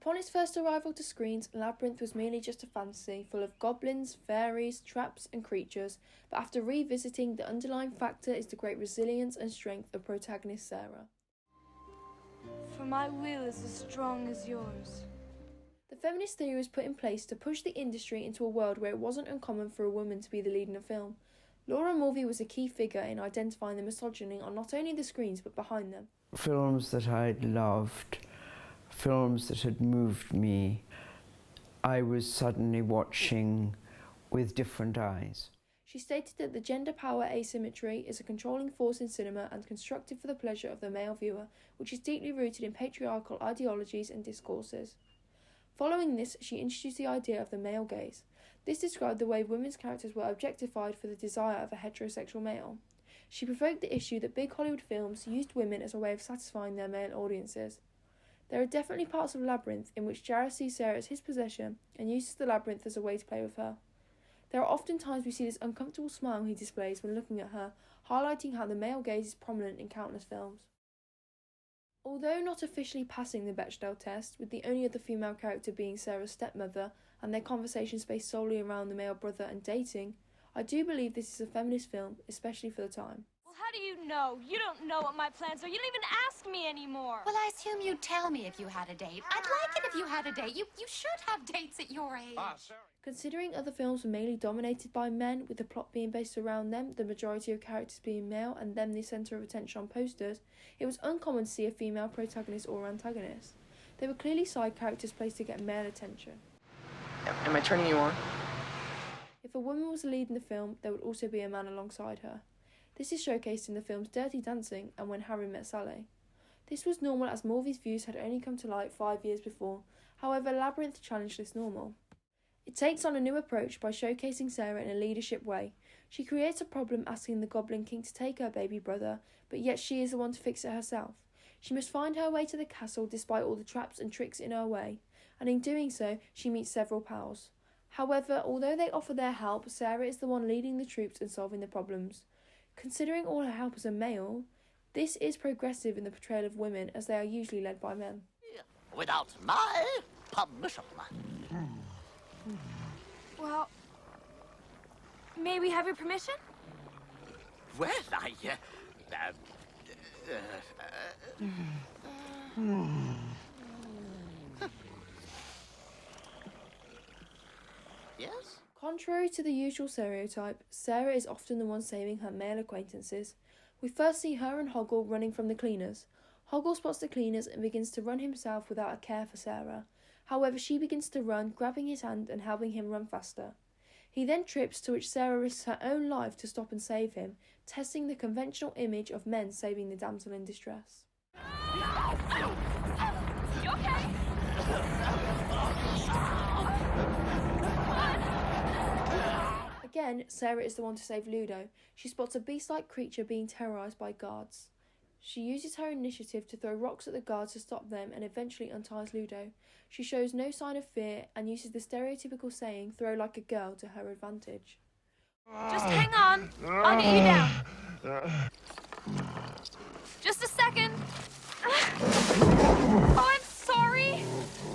Upon its first arrival to screens, Labyrinth was merely just a fantasy, full of goblins, fairies, traps and creatures, but after revisiting, the underlying factor is the great resilience and strength of protagonist Sarah. For my will is as strong as yours. The feminist theory was put in place to push the industry into a world where it wasn't uncommon for a woman to be the lead in a film. Laura Mulvey was a key figure in identifying the misogyny on not only the screens but behind them. Films that I'd loved, films that had moved me, I was suddenly watching with different eyes. She stated that the gender power asymmetry is a controlling force in cinema and constructed for the pleasure of the male viewer, which is deeply rooted in patriarchal ideologies and discourses. Following this, she introduced the idea of the male gaze. This described the way women's characters were objectified for the desire of a heterosexual male. She provoked the issue that big Hollywood films used women as a way of satisfying their male audiences. There are definitely parts of Labyrinth in which Jareth sees Sarah as his possession and uses the labyrinth as a way to play with her. There are often times we see this uncomfortable smile he displays when looking at her, highlighting how the male gaze is prominent in countless films. Although not officially passing the Bechdel test, with the only other female character being Sarah's stepmother and their conversations based solely around the male brother and dating, I do believe this is a feminist film, especially for the time. Well, how do you know? You don't know what my plans are. You don't even ask me anymore. Well, I assume you'd tell me if you had a date. I'd like it if you had a date. You should have dates at your age. Considering other films were mainly dominated by men, with the plot being based around them, the majority of characters being male and them the centre of attention on posters, it was uncommon to see a female protagonist or antagonist. They were clearly side characters placed to get male attention. Am I turning you on? If a woman was the lead in the film, there would also be a man alongside her. This is showcased in the films Dirty Dancing and When Harry Met Sally. This was normal as Mulvey's views had only come to light 5 years before, however Labyrinth challenged this normal. It takes on a new approach by showcasing Sarah in a leadership way. She creates a problem asking the Goblin King to take her baby brother, but yet she is the one to fix it herself. She must find her way to the castle despite all the traps and tricks in her way, and in doing so, she meets several pals. However, although they offer their help, Sarah is the one leading the troops and solving the problems. Considering all her helpers are male, this is progressive in the portrayal of women as they are usually led by men. Without my permission. Well, may we have your permission? Well, yes? Contrary to the usual stereotype, Sarah is often the one saving her male acquaintances. We first see her and Hoggle running from the cleaners. Hoggle spots the cleaners and begins to run himself without a care for Sarah. However, she begins to run, grabbing his hand and helping him run faster. He then trips, to which Sarah risks her own life to stop and save him, testing the conventional image of men saving the damsel in distress. You okay? Again, Sarah is the one to save Ludo. She spots a beast-like creature being terrorised by guards. She uses her initiative to throw rocks at the guards to stop them and eventually unties Ludo. She shows no sign of fear and uses the stereotypical saying, "throw like a girl," to her advantage. Just hang on. I'll get you down. Just a second. Oh, I'm sorry.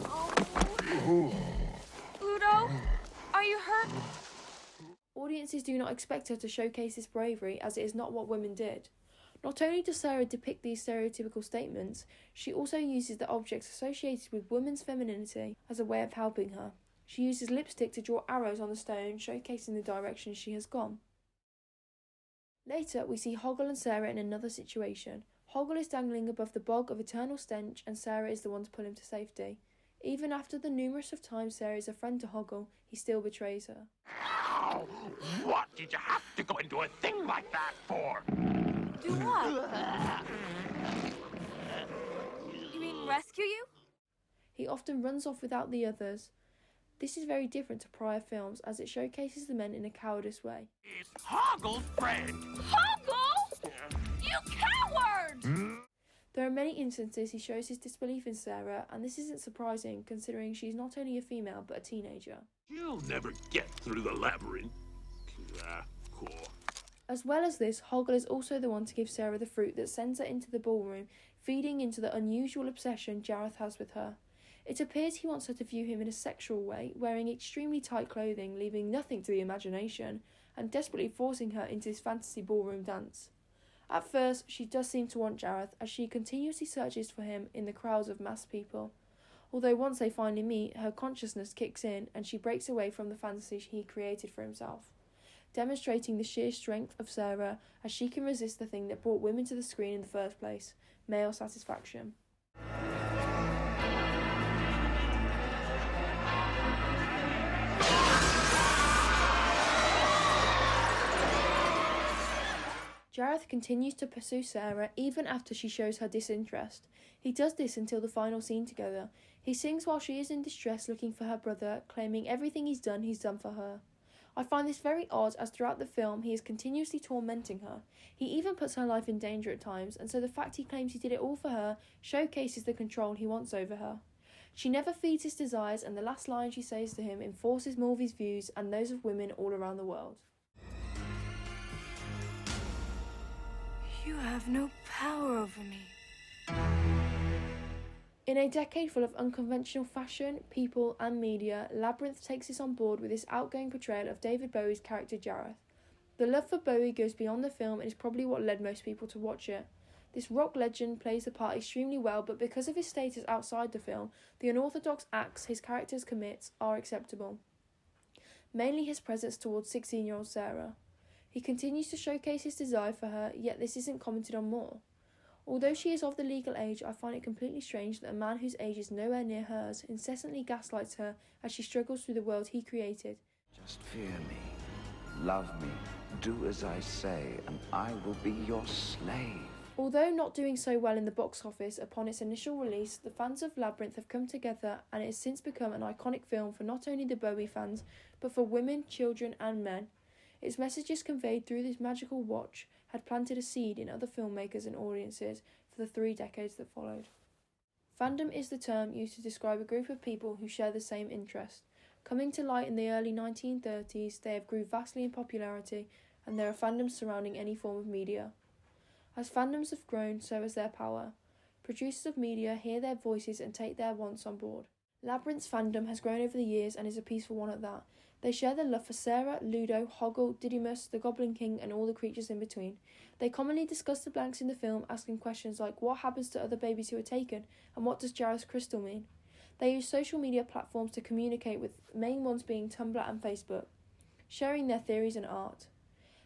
Oh. Ludo, are you hurt? Audiences do not expect her to showcase this bravery, as it is not what women did. Not only does Sarah depict these stereotypical statements, she also uses the objects associated with women's femininity as a way of helping her. She uses lipstick to draw arrows on the stone, showcasing the direction she has gone. Later, we see Hoggle and Sarah in another situation. Hoggle is dangling above the bog of eternal stench, and Sarah is the one to pull him to safety. Even after the numerous of times Sarah is a friend to Hoggle, he still betrays her. Ow! What did you have to go into a thing like that for? Do what? You mean rescue you? He often runs off without the others. This is very different to prior films, as it showcases the men in a cowardice way. It's Hoggle's friend! Hoggle! You coward! There are many instances he shows his disbelief in Sarah, and this isn't surprising considering she's not only a female but a teenager. You'll never get through the labyrinth. Cool. As well as this, Hoggle is also the one to give Sarah the fruit that sends her into the ballroom, feeding into the unusual obsession Jareth has with her. It appears he wants her to view him in a sexual way, wearing extremely tight clothing, leaving nothing to the imagination, and desperately forcing her into this fantasy ballroom dance. At first, she does seem to want Jareth, as she continuously searches for him in the crowds of massed people. Although once they finally meet, her consciousness kicks in and she breaks away from the fantasy he created for himself, demonstrating the sheer strength of Sarah as she can resist the thing that brought women to the screen in the first place, male satisfaction. Jareth continues to pursue Sarah even after she shows her disinterest. He does this until the final scene together. He sings while she is in distress looking for her brother, claiming everything he's done for her. I find this very odd, as throughout the film he is continuously tormenting her. He even puts her life in danger at times, and so the fact he claims he did it all for her showcases the control he wants over her. She never feeds his desires, and the last line she says to him enforces more of his views and those of women all around the world. You have no power over me. In a decade full of unconventional fashion, people and media, Labyrinth takes this on board with this outgoing portrayal of David Bowie's character Jareth. The love for Bowie goes beyond the film and is probably what led most people to watch it. This rock legend plays the part extremely well, but because of his status outside the film, the unorthodox acts his characters commit are acceptable. Mainly his presence towards 16-year-old Sarah. He continues to showcase his desire for her, yet this isn't commented on more. Although she is of the legal age, I find it completely strange that a man whose age is nowhere near hers incessantly gaslights her as she struggles through the world he created. Just fear me, love me, do as I say, and I will be your slave. Although not doing so well in the box office upon its initial release, the fans of Labyrinth have come together and it has since become an iconic film for not only the Bowie fans, but for women, children and men. Its messages conveyed through this magical watch had planted a seed in other filmmakers and audiences for the 3 decades that followed. Fandom is the term used to describe a group of people who share the same interest. Coming to light in the early 1930s, they have grew vastly in popularity, and there are fandoms surrounding any form of media. As fandoms have grown, so has their power. Producers of media hear their voices and take their wants on board. Labyrinth's fandom has grown over the years and is a peaceful one at that. They share their love for Sarah, Ludo, Hoggle, Didymus, the Goblin King and all the creatures in between. They commonly discuss the blanks in the film, asking questions like what happens to other babies who are taken and what does Jareth's crystal mean. They use social media platforms to communicate, with main ones being Tumblr and Facebook, sharing their theories and art.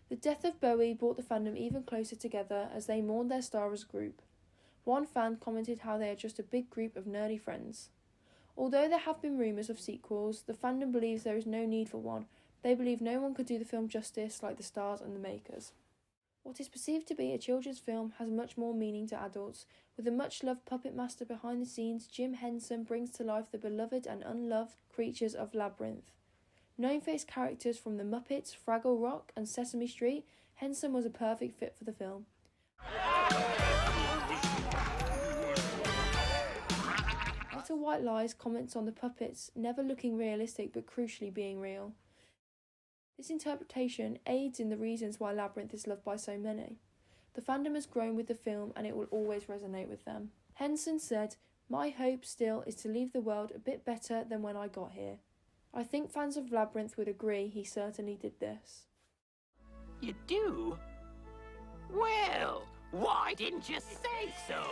The death of Bowie brought the fandom even closer together as they mourned their star as a group. One fan commented how they are just a big group of nerdy friends. Although there have been rumours of sequels, the fandom believes there is no need for one. They believe no one could do the film justice like the stars and the makers. What is perceived to be a children's film has much more meaning to adults. With the much-loved puppet master behind the scenes, Jim Henson brings to life the beloved and unloved creatures of Labyrinth. Known for his characters from The Muppets, Fraggle Rock and Sesame Street, Henson was a perfect fit for the film. Utter White Lies comments on the puppets never looking realistic but crucially being real. This interpretation aids in the reasons why Labyrinth is loved by so many. The fandom has grown with the film and it will always resonate with them. Henson said, "My hope still is to leave the world a bit better than when I got here." I think fans of Labyrinth would agree he certainly did this. You do? Well, why didn't you say so?